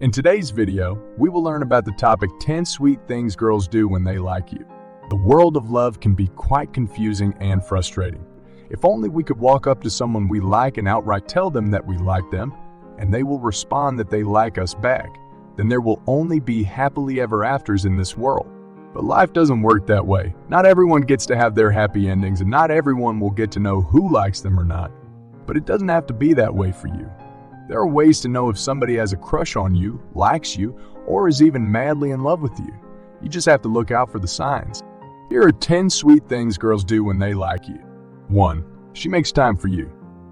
In today's video, we will learn about the topic 10 sweet things girls do when they like you. The world of love can be quite confusing and frustrating. If only we could walk up to someone we like and outright tell them that we like them, and they will respond that they like us back, then there will only be happily ever afters in this world. But life doesn't work that way. Not everyone gets to have their happy endings, and not everyone will get to know who likes them or not. But it doesn't have to be that way for you. There are ways to know if somebody has a crush on you, likes you, or is even madly in love with you. You just have to look out for the signs. Here are 10 sweet things girls do when they like you. 1. She makes time for you.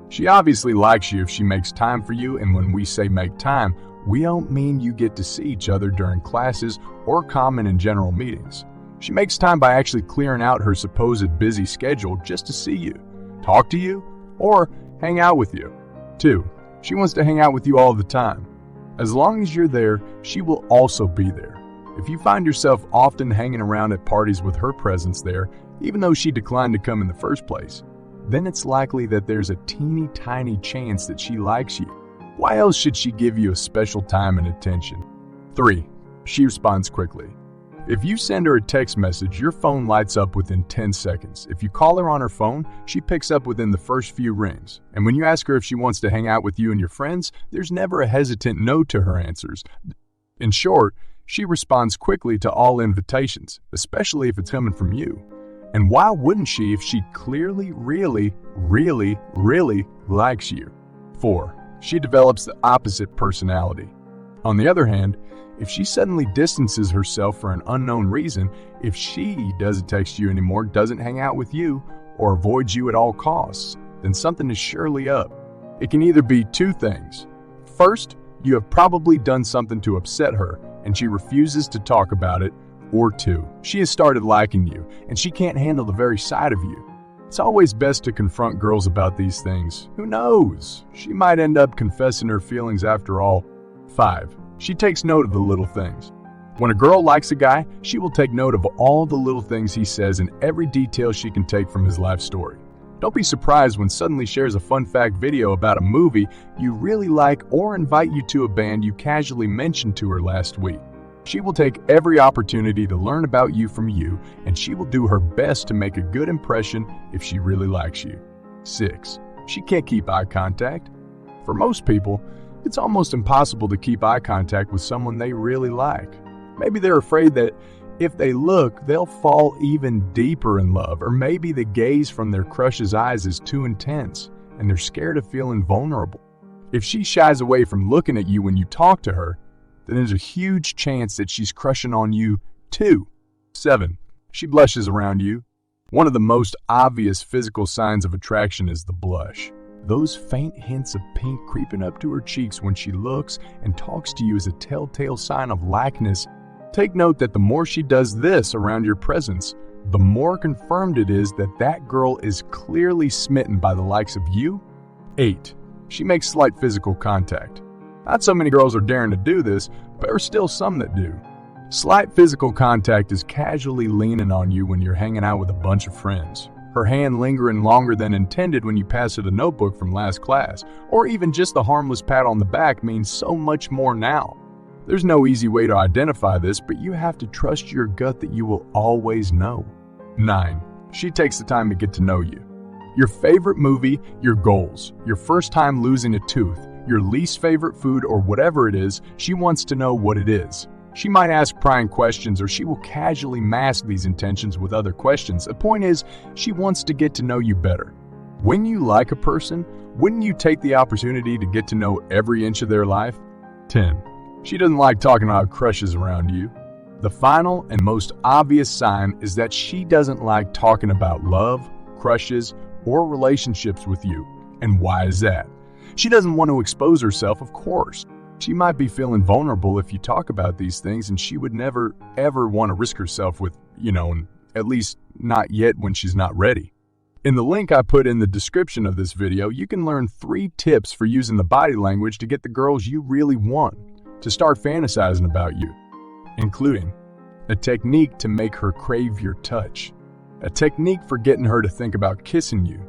She obviously likes you if she makes time for you, and when we say make time, we don't mean you get to see each other during classes or common and general meetings. She makes time by actually clearing out her supposed busy schedule just to see you, talk to you, or hang out with you. 2. She wants to hang out with you all the time. As long as you're there, she will also be there. If you find yourself often hanging around at parties with her presence there, even though she declined to come in the first place, then it's likely that there's a teeny tiny chance that she likes you. Why else should she give you a special time and attention? 3. She responds quickly. If you send her a text message, your phone lights up within 10 seconds. If you call her on her phone, she picks up within the first few rings. And when you ask her if she wants to hang out with you and your friends, there's never a hesitant no to her answers. In short, she responds quickly to all invitations, especially if it's coming from you. And why wouldn't she if she clearly, really likes you? 4. She develops the opposite personality. On the other hand, if she suddenly distances herself for an unknown reason, if she doesn't text you anymore, doesn't hang out with you, or avoids you at all costs, then something is surely up. It can either be two things. First, you have probably done something to upset her, and she refuses to talk about it, or 2, she has started liking you, and she can't handle the very sight of you. It's always best to confront girls about these things. Who knows? She might end up confessing her feelings after all. 5. She takes note of the little things. When a girl likes a guy, she will take note of all the little things he says and every detail she can take from his life story. Don't be surprised when suddenly shares a fun fact video about a movie you really like or invite you to a band you casually mentioned to her last week. She will take every opportunity to learn about you from you, and she will do her best to make a good impression if she really likes you. 6. She can't keep eye contact. For most people, it's almost impossible to keep eye contact with someone they really like. Maybe they're afraid that if they look, they'll fall even deeper in love, or maybe the gaze from their crush's eyes is too intense, and they're scared of feeling vulnerable. If she shies away from looking at you when you talk to her, then there's a huge chance that she's crushing on you too. 7. She blushes around you. One of the most obvious physical signs of attraction is the blush. Those faint hints of pink creeping up to her cheeks when she looks and talks to you is a telltale sign of likeness. Take note that the more she does this around your presence, the more confirmed it is that that girl is clearly smitten by the likes of you. 8. She makes slight physical contact. Not so many girls are daring to do this, but there are still some that do. Slight physical contact is casually leaning on you when you're hanging out with a bunch of friends. Her hand lingering longer than intended when you pass her the notebook from last class, or even just the harmless pat on the back means so much more now. There's no easy way to identify this, but you have to trust your gut that you will always know. 9. She takes the time to get to know you. Your favorite movie, your goals, your first time losing a tooth, your least favorite food, or whatever it is, she wants to know what it is. She might ask prying questions, or she will casually mask these intentions with other questions. The point is, she wants to get to know you better. When you like a person, wouldn't you take the opportunity to get to know every inch of their life? 10. She doesn't like talking about crushes around you. The final and most obvious sign is that she doesn't like talking about love, crushes, or relationships with you. And why is that? She doesn't want to expose herself, of course. She might be feeling vulnerable if you talk about these things, and she would never, ever want to risk herself with, and at least not yet when she's not ready. In the link I put in the description of this video, you can learn 3 tips for using the body language to get the girls you really want to start fantasizing about you, including a technique to make her crave your touch, a technique for getting her to think about kissing you,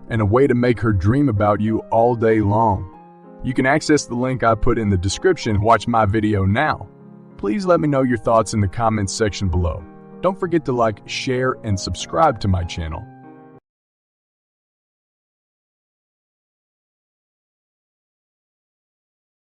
and a way to make her dream about you all day long. You can access the link I put in the description and watch my video now. Please let me know your thoughts in the comments section below. Don't forget to like, share, and subscribe to my channel.